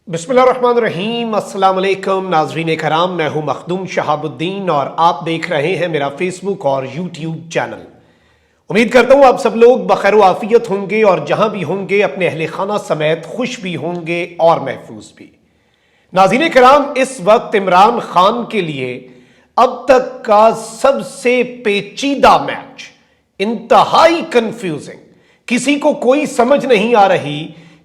बिस्मिल्लाहिर्रहमानिर्रहीम। अस्सलाम वालेकुम नाज़रीन कराम, मैं हूं मखदूम शहाबुद्दीन और आप देख रहे हैं मेरा फेसबुक और यूट्यूब चैनल। उम्मीद करता हूं आप सब लोग बखैर व आफियत होंगे और जहां भी होंगे अपने अहले खाना समेत खुश भी होंगे और महफूज भी। नाज़रीन कराम, इस वक्त इमरान खान के लिए अब तक का सबसे पेचीदा मैच, इंतहाई कंफ्यूजिंग, किसी को कोई समझ नहीं आ रही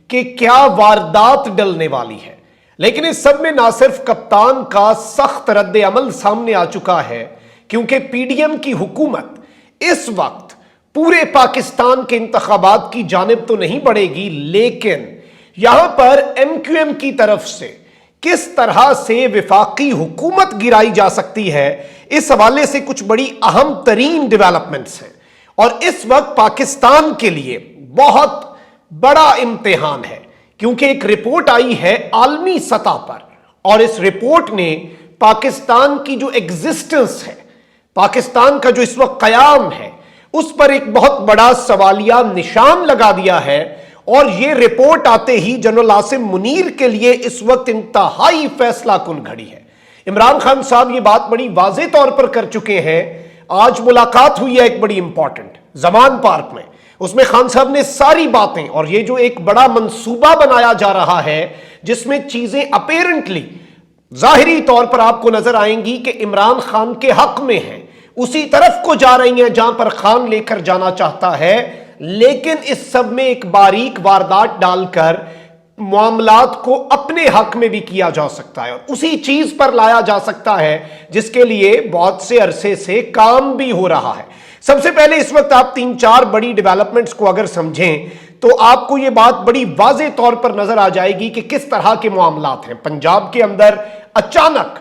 कि क्या वारदात डलने वाली है। लेकिन इस सब में ना सिर्फ कप्तान का सख्त रद्द अमल सामने आ चुका है, क्योंकि पीडीएम की हुकूमत इस वक्त पूरे पाकिस्तान के इंतखाबात की जानिब तो नहीं बढ़ेगी, लेकिन यहां पर एमक्यूएम की तरफ से किस तरह से विफाकी हुकूमत गिराई जा सकती है, इस हवाले से कुछ बड़ी अहम तरीन डेवलपमेंट्स हैं। और इस वक्त पाकिस्तान के लिए बहुत बड़ा इम्तिहान है, क्योंकि एक रिपोर्ट आई है आलमी सतह पर और इस रिपोर्ट ने पाकिस्तान की जो एग्जिस्टेंस है, पाकिस्तान का जो इस वक्त कयाम है, उस पर एक बहुत बड़ा सवालिया निशान लगा दिया है। और यह रिपोर्ट आते ही जनरल आसिम मुनीर के लिए इस वक्त इंतहाई फैसला कुन घड़ी है। इमरान खान साहब ये बात बड़ी वाज़ेह तौर पर कर चुके हैं। आज मुलाकात हुई है एक बड़ी इंपॉर्टेंट जमान पार्क में, उसमें खान साहब ने सारी बातें और ये जो एक बड़ा मंसूबा बनाया जा रहा है, जिसमें चीजें अपेरेंटली जाहिरी तौर पर आपको नजर आएंगी कि इमरान खान के हक में है, उसी तरफ को जा रही हैं जहां पर खान लेकर जाना चाहता है। लेकिन इस सब में एक बारीक वारदात डालकर मामलात को अपने हक में भी किया जा सकता है और उसी चीज पर लाया जा सकता है जिसके लिए बहुत से अरसे से काम भी हो रहा है। सबसे पहले इस वक्त आप 3-4 बड़ी डेवलपमेंट्स को अगर समझें तो आपको यह बात बड़ी वाज़ेह तौर पर नजर आ जाएगी कि किस तरह के मामलात हैं। पंजाब के अंदर अचानक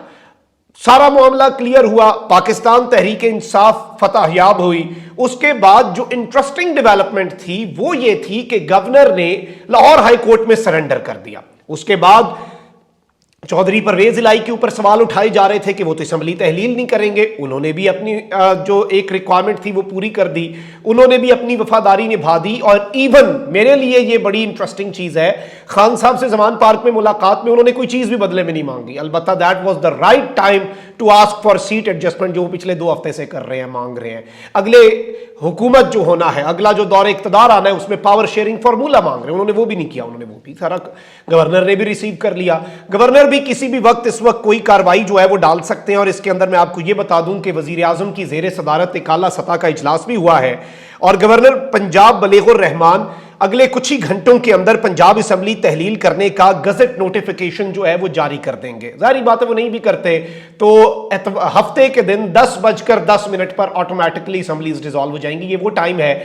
सारा मामला क्लियर हुआ, पाकिस्तान तहरीक इंसाफ फतह याब हुई। उसके बाद जो इंटरेस्टिंग डेवलपमेंट थी वो ये थी कि गवर्नर ने लाहौर हाई कोर्ट में सरेंडर कर दिया। उसके बाद चौधरी परवेज इलाही के ऊपर सवाल उठाए जा रहे थे कि वो तो असम्बली तहलील नहीं करेंगे, उन्होंने भी अपनी जो एक रिक्वायरमेंट थी वो पूरी कर दी, उन्होंने भी अपनी वफादारी निभा दी। और इवन मेरे लिए ये बड़ी इंटरेस्टिंग चीज है, खान साहब से जमान पार्क में मुलाकात में उन्होंने कोई चीज भी बदले में नहीं मांगी। अलबत्ता that was the right time to ask for seat adjustment, जो पिछले 2 हफ्ते से कर रहे हैं, मांग रहे हैं। अगले हुकूमत जो होना है, अगला जो दौर इक़्तिदार आना है, उसमें पावर शेयरिंग फार्मूला मांग रहे हैं, उन्होंने वो भी नहीं किया। उन्होंने वो भी सारा गवर्नर ने भी रिसीव कर लिया। गवर्नर भी किसी भी वक्त इस वक्त कोई कार्रवाई जो है वो डाल सकते हैं। और इसके अंदर मैं आपको ये बता दूं कि वजीर आजम की ज़ेर सदारत एक आला सतह का इजलास भी हुआ है और गवर्नर पंजाब बलीगुर रहमान अगले कुछ ही घंटों के अंदर पंजाब असम्बली तहलील करने का गजट नोटिफिकेशन जो है वो जारी कर देंगे। जाहिर बात है वो नहीं भी करते तो हफ्ते के दिन 10:10 पर ऑटोमेटिकली असम्बलीज डिसॉल्व हो जाएंगी। ये वो टाइम है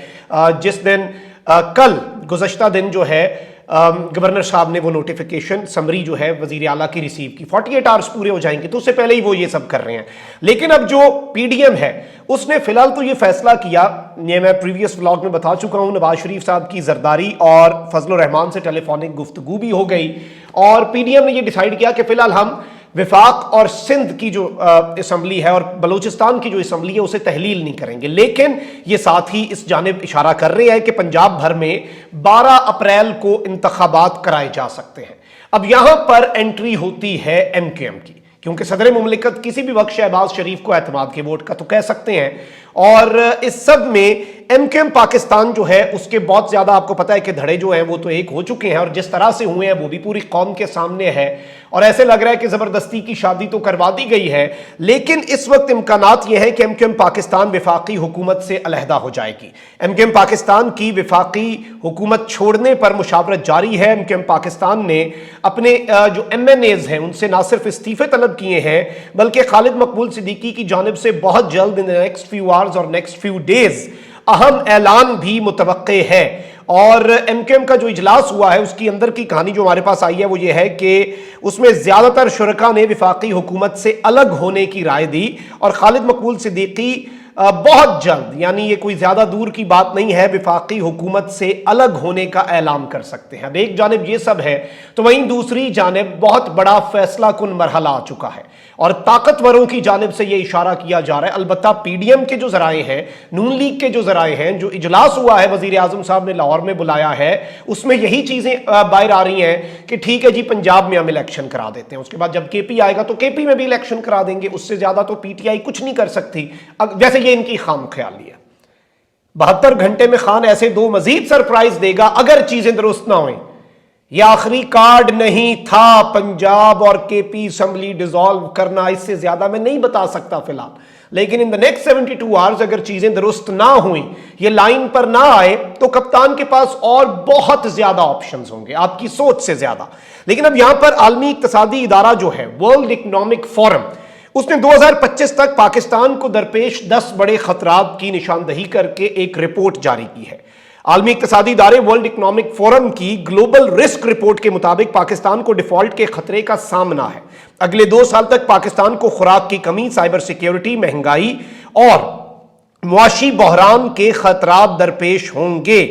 जिस दिन कल गुज़श्ता दिन जो है गवर्नर साहब ने वो नोटिफिकेशन समरी जो है वजीर आला की रिसीव की। 48 आवर्स पूरे हो जाएंगे, तो उससे पहले ही वो ये सब कर रहे हैं। लेकिन अब जो पीडीएम है उसने फिलहाल तो ये फैसला किया, ये मैं प्रीवियस व्लॉग में बता चुका हूं, नवाज शरीफ साहब की जरदारी और फजल रहमान से टेलीफोनिक गुफ्तगू भी हो गई और पीडीएम ने ये डिसाइड किया कि फिलहाल हम विफाक और सिंध की जो असम्बली है और बलूचिस्तान की जो असम्बली है उसे तहलील नहीं करेंगे। लेकिन ये साथ ही इस जानिब इशारा कर रहे हैं कि पंजाब भर में 12 अप्रैल को इंतखाबात कराए जा सकते हैं। अब यहां पर एंट्री होती है एमक्यूएम की, क्योंकि सदर मुमलिकत किसी भी वक्त शहबाज शरीफ को एतमाद के वोट का तो कह सकते हैं। और इस सब में एमक्यूएम पाकिस्तान जो है उसके बहुत ज्यादा आपको पता है कि धड़े जो हैं वो तो एक हो चुके हैं और जिस तरह से हुए हैं वो भी पूरी कौम के सामने है और ऐसे लग रहा है कि जबरदस्ती की शादी तो करवा दी गई है। लेकिन इस वक्त इम्कानात यह है कि एमक्यूएम पाकिस्तान विफाकी हुकूमत से अलहदा हो जाएगी। एमक्यूएम पाकिस्तान की विफाकी हुकूमत छोड़ने पर मुशावरत जारी है। एमक्यूएम पाकिस्तान ने अपने जो एमएनएज हैं उनसे ना सिर्फ इस्तीफे तलब किए हैं बल्कि खालिद मकबूल सिद्दीकी की जानिब से बहुत जल्द इन नेक्स्ट फ्यू आवर्स और नेक्स्ट फ्यू डेज अहम ऐलान भी मुतवक्के है। और एमक्यूएम का जो इजलास हुआ है उसकी अंदर की कहानी जो हमारे पास आई है वो ये है कि उसमें ज्यादातर शुरका ने विफाकी हुकूमत से अलग होने की राय दी और खालिद मकबूल सिद्दीकी बहुत जल्द, यानी ये कोई ज्यादा दूर की बात नहीं है, विफाकी हुकूमत से अलग होने का ऐलान कर सकते हैं। अब एक जानिब ये सब है तो वहीं दूसरी जानिब बहुत बड़ा फैसला कुन मरहला आ चुका है और ताकतवरों की जानिब से ये इशारा किया जा रहा है। अलबत्ता पीडीएम के जो जराए हैं, नून लीग के जो जराए हैं, जो इजलास हुआ है वजीर आजम साहब ने लाहौर में बुलाया है, उसमें यही चीजें बाहर आ रही हैं कि ठीक है जी पंजाब में हम इलेक्शन करा देते हैं, उसके बाद जब केपी आएगा तो केपी में भी इलेक्शन करा देंगे, उससे ज्यादा तो पीटीआई कुछ नहीं कर सकती। वैसे ये इनकी खाम ख्याली है। 72 घंटे में खान ऐसे दो मजीद सरप्राइज देगा अगर चीजें दुरुस्त ना हुई। ये आखिरी कार्ड नहीं था पंजाब और केपी असम्बली डिसॉल्व करना, इससे ज्यादा मैं नहीं बता सकता फिलहाल, लेकिन इन द नेक्स्ट 72 आवर्स अगर चीजें दुरुस्त ना हुई, ये लाइन पर ना आए, तो कप्तान के पास और बहुत ज्यादा ऑप्शंस होंगे, आपकी सोच से ज्यादा। लेकिन अब यहां पर आलमी इक्तिसादी इदारा जो है वर्ल्ड इकोनॉमिक फोरम, उसने 2025 तक पाकिस्तान को दरपेश 10 बड़े खतरात की निशानदही करके एक रिपोर्ट जारी की है। आलमी इक्तिसादी इदारे वर्ल्ड इकोनॉमिक फोरम की ग्लोबल रिस्क रिपोर्ट के मुताबिक पाकिस्तान को डिफॉल्ट के खतरे का सामना है। अगले 2 साल तक पाकिस्तान को खुराक की कमी, साइबर सिक्योरिटी, महंगाई और मुआशी बहरान के खतरात दरपेश होंगे।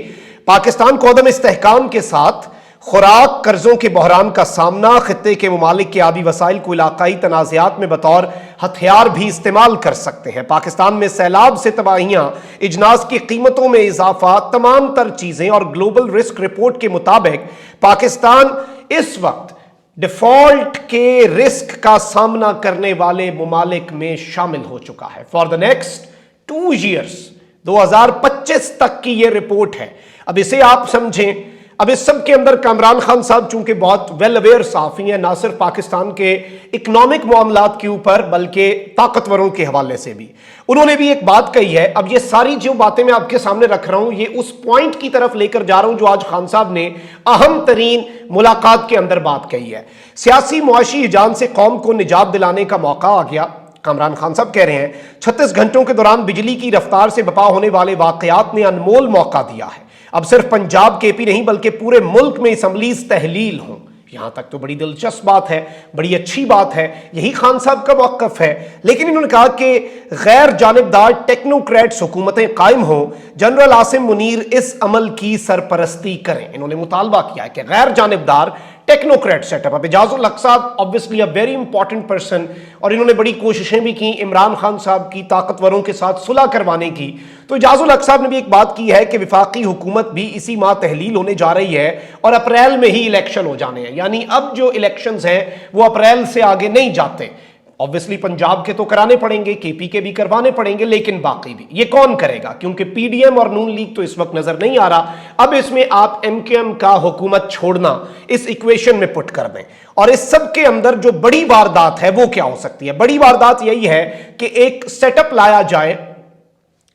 पाकिस्तान को अदम इस्तेहकाम के साथ खुराक, कर्जों के बहरान का सामना, खित्ते के ममालिक के आबी वसाइल को इलाकाई तनाज़ात में बतौर हथियार भी इस्तेमाल कर सकते हैं। पाकिस्तान में सैलाब से तबाहियां, इजनास की कीमतों में इजाफा, तमाम तर चीजें और ग्लोबल रिस्क रिपोर्ट के मुताबिक पाकिस्तान इस वक्त डिफॉल्ट के रिस्क का सामना करने वाले ममालिक में शामिल हो चुका है फॉर द नेक्स्ट 2 years। 2025 तक की यह रिपोर्ट है। अब इसे आप समझें। अब इस सब के अंदर कामरान खान साहब चूंकि बहुत वेल अवेयर साफी हैं, ना सिर्फ पाकिस्तान के इकोनॉमिक मामलात के ऊपर बल्कि ताकतवरों के हवाले से भी, उन्होंने भी एक बात कही है। अब ये सारी जो बातें मैं आपके सामने रख रहा हूं, ये उस पॉइंट की तरफ लेकर जा रहा हूं जो आज खान साहब ने अहम तरीन मुलाकात के अंदर बात कही है। सियासी मुआशी हिजान से कौम को निजात दिलाने का मौका आ गया। कामरान खान साहब कह रहे हैं 36 घंटों के दौरान बिजली की रफ्तार से बपा होने वाले वाकयात ने अनमोल मौका दिया है। अब सिर्फ पंजाब केपी नहीं बल्कि पूरे मुल्क में असम्बलीज तहलील हों। यहां तक तो बड़ी दिलचस्प बात है, बड़ी अच्छी बात है, यही खान साहब का मौक़िफ़ है। लेकिन इन्होंने कहा कि गैर जानिबदार टेक्नोक्रेट्स हुकूमतें कायम हों, जनरल आसिम मुनीर इस अमल की सरपरस्ती करें। इन्होंने मुतालबा किया है कि गैर जानिबदार टेक्नोक्रेट सेटअप। अब एजाजुल हक साहब obviously a very important person, और इन्होंने बड़ी कोशिशें भी की इमरान खान साहब की ताकतवरों के साथ सुलह करवाने की। तो एजाजुल हक साहब ने भी एक बात की है कि विफाकी हुकूमत भी इसी माह तहलील होने जा रही है और अप्रैल में ही इलेक्शन हो जाने हैं, यानी अब जो इलेक्शंस हैं वो अप्रैल से आगे नहीं जाते। ऑब्वियसली पंजाब के तो कराने पड़ेंगे, केपी के भी करवाने पड़ेंगे, लेकिन बाकी भी ये कौन करेगा? क्योंकि पीडीएम और नून लीग तो इस वक्त नजर नहीं आ रहा। अब इसमें आप एमकेएम का हुकूमत छोड़ना इस इक्वेशन में पुट कर दें, और इस सब के अंदर जो बड़ी वारदात है वो क्या हो सकती है? बड़ी वारदात यही है कि एक सेटअप लाया जाए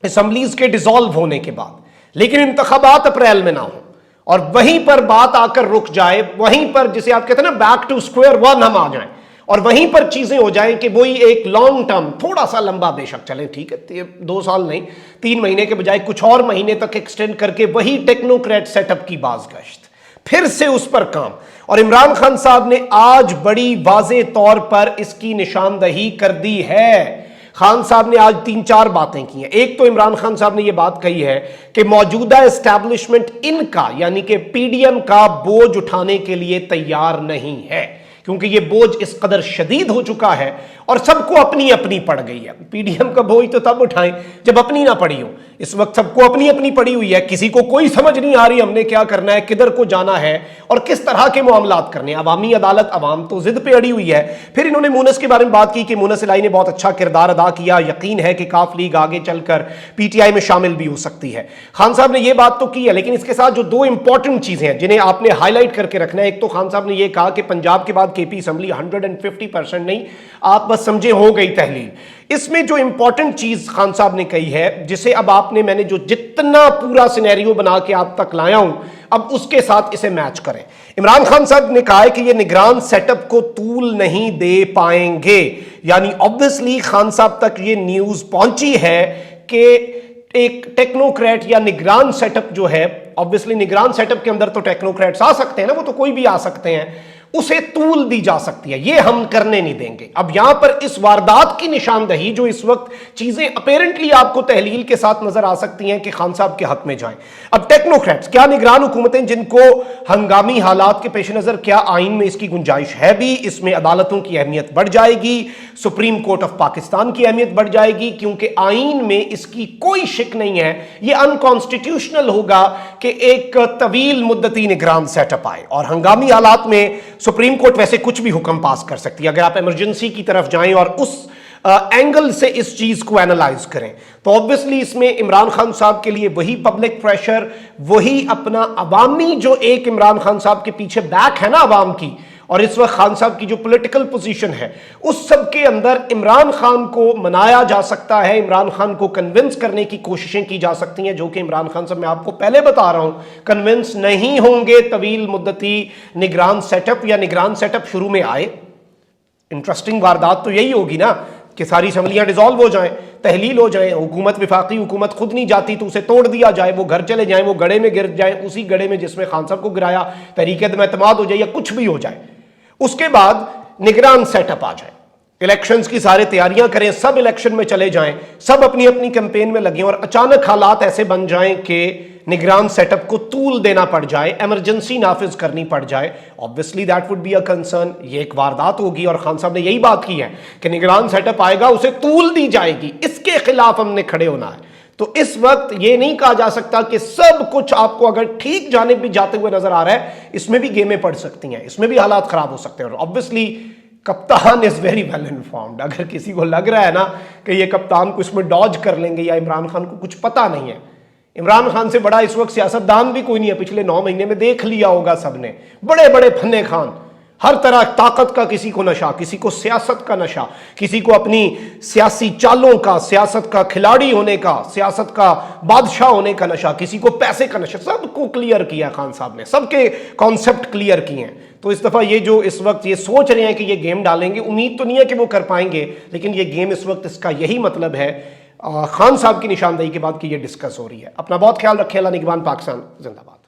असम्बलीज के डिसॉल्व होने के बाद, लेकिन इंतखाबात अप्रैल में ना हो, और वहीं पर बात आकर रुक जाए, वहीं पर जिसे आप कहते हैं ना बैक टू स्क्वायर वन हम आ जाएं, और वहीं पर चीजें हो जाएं कि वही एक लॉन्ग टर्म, थोड़ा सा लंबा बेशक चले, ठीक है 2 साल नहीं 3 महीने के बजाय कुछ और महीने तक एक्सटेंड करके वही टेक्नोक्रेट सेटअप की बाज़गश्त, फिर से उस पर काम। और इमरान खान साहब ने आज बड़ी वाज़े तौर पर इसकी निशानदही कर दी है। खान साहब ने आज 3-4 बातें की हैं। एक तो इमरान खान साहब ने यह बात कही है कि मौजूदा एस्टैब्लिशमेंट इनका यानी कि पीडीएम का बोझ उठाने के लिए तैयार नहीं है, क्योंकि ये बोझ इस कदर शदीद हो चुका है और सबको अपनी अपनी पड़ गई है। पीडीएम का बोझ तो तब उठाएं जब अपनी ना पड़ी हो। इस वक्त सबको अपनी अपनी पड़ी हुई है, किसी को कोई समझ नहीं आ रही हमने क्या करना है, किधर को जाना है और किस तरह के मामलात करने हैं। अवामी अदालत, अवाम तो जिद पे अड़ी हुई है। फिर इन्होंने मुनस के बारे में बात की कि मुनस इलाही ने बहुत अच्छा किरदार अदा किया, यकीन है कि काफ लीग आगे चलकर पीटीआई में शामिल भी हो सकती है। खान साहब ने यह बात तो की है, लेकिन इसके साथ जो 2 इंपॉर्टेंट चीजें हैं जिन्हें आपने हाईलाइट करके रखना है, एक तो खान साहब ने यह कहा कि पंजाब के बाद केपी असम्बली 150% नहीं, आप बस समझे हो गई तहलील। इसमें जो इंपॉर्टेंट चीज खान साहब ने कही है, जिसे अब आपने मैंने जो जितना पूरा सिनेरियो बना के आप तक लाया हूं, अब उसके साथ इसे मैच करें। इमरान खान साहब ने कहा है कि ये निगरान सेटअप को तूल नहीं दे पाएंगे, यानी ऑब्वियसली खान साहब तक ये न्यूज पहुंची है कि एक टेक्नोक्रेट या निगरान सेटअप जो है, ऑब्वियसली निगरान सेटअप के अंदर तो टेक्नोक्रेट्स आ सकते हैं ना, वो तो कोई भी आ सकते हैं, اسے طول دی جا سکتی ہے، یہ ہم کرنے نہیں دیں گے۔ اب یہاں پر اس واردات کی نشاندہی جو اس وقت چیزیں اپیرنٹلی آپ کو تحلیل کے ساتھ نظر آ سکتی ہیں کہ خان صاحب کے حق میں جائیں۔ اب ٹیکنوکریٹس، کیا نگران حکومتیں جن کو ہنگامی حالات کے پیش نظر کیا آئین میں اس کی گنجائش ہے بھی؟ اس میں عدالتوں کی اہمیت بڑھ جائے گی، سپریم کورٹ آف پاکستان کی اہمیت بڑھ جائے گی، کیونکہ آئین میں اس کی کوئی شک نہیں ہے، یہ انکانسٹیٹیوشنل ہوگا کہ ایک طویل مدتی نگران سیٹ اپ آئے، اور ہنگامی حالات میں سپریم کورٹ ویسے کچھ بھی حکم پاس کر سکتی ہے۔ اگر آپ ایمرجنسی کی طرف جائیں اور اس اینگل سے اس چیز کو اینالائز کریں تو obviously اس میں عمران خان صاحب کے لیے وہی پبلک پریشر، وہی اپنا عوامی جو ایک عمران خان صاحب کے پیچھے بیک ہے نا عوام کی، اور اس وقت خان صاحب کی جو پولیٹیکل پوزیشن ہے اس سب کے اندر عمران خان کو منایا جا سکتا ہے، عمران خان کو کنونس کرنے کی کوششیں کی جا سکتی ہیں، جو کہ عمران خان صاحب میں آپ کو پہلے بتا رہا ہوں کنونس نہیں ہوں گے طویل مدتی نگران سیٹ اپ یا نگران سیٹ اپ شروع میں آئے۔ انٹرسٹنگ واردات تو یہی ہوگی نا کہ ساری اسمبلیاں ڈیزالو ہو جائیں، تحلیل ہو جائیں، حکومت وفاقی حکومت خود نہیں جاتی تو اسے توڑ دیا جائے، وہ گھر چلے جائیں، وہ گڑھے میں گر جائیں، اسی گڑھے میں جس میں خان صاحب کو گرایا تحریک عدم اعتماد ہو جائے یا کچھ بھی ہو جائے، اس کے بعد نگران سیٹ اپ آ جائے، الیکشنز کی سارے تیاریاں کریں، سب الیکشن میں چلے جائیں، سب اپنی اپنی کیمپین میں لگیں، اور اچانک حالات ایسے بن جائیں کہ نگران سیٹ اپ کو طول دینا پڑ جائے، ایمرجنسی نافذ کرنی پڑ جائے، obviously that would be a concern، یہ ایک واردات ہوگی، اور خان صاحب نے یہی بات کی ہے کہ نگران سیٹ اپ آئے گا اسے طول دی جائے گی، اس کے خلاف ہم نے کھڑے ہونا ہے۔ تو اس وقت یہ نہیں کہا جا سکتا کہ سب کچھ آپ کو اگر ٹھیک جانب بھی جاتے ہوئے نظر آ رہا ہے، اس میں بھی گیمیں پڑ سکتی ہیں، اس میں بھی حالات خراب ہو سکتے ہیں، اور obviously کپتان از ویری ویل انفارمڈ۔ اگر کسی کو لگ رہا ہے نا کہ یہ کپتان کو اس میں ڈاج کر لیں گے یا عمران خان کو کچھ پتہ نہیں ہے، عمران خان سے بڑا اس وقت سیاستدان بھی کوئی نہیں ہے، پچھلے 9 مہینے میں دیکھ لیا ہوگا سب نے، بڑے بڑے پھنے خان، ہر طرح طاقت کا کسی کو نشہ، کسی کو سیاست کا نشہ، کسی کو اپنی سیاسی چالوں کا، سیاست کا کھلاڑی ہونے کا، سیاست کا بادشاہ ہونے کا نشہ، کسی کو پیسے کا نشہ، سب کو کلیئر کیا خان صاحب نے، سب کے کانسیپٹ کلیئر کیے ہیں۔ تو اس دفعہ یہ جو اس وقت یہ سوچ رہے ہیں کہ یہ گیم ڈالیں گے، امید تو نہیں ہے کہ وہ کر پائیں گے، لیکن یہ گیم اس وقت اس کا یہی مطلب ہے خان صاحب کی نشاندہی کے بعد کہ یہ ڈسکس ہو رہی ہے۔ اپنا بہت خیال رکھیں، اللہ نگہبان، پاکستان زندہ باد۔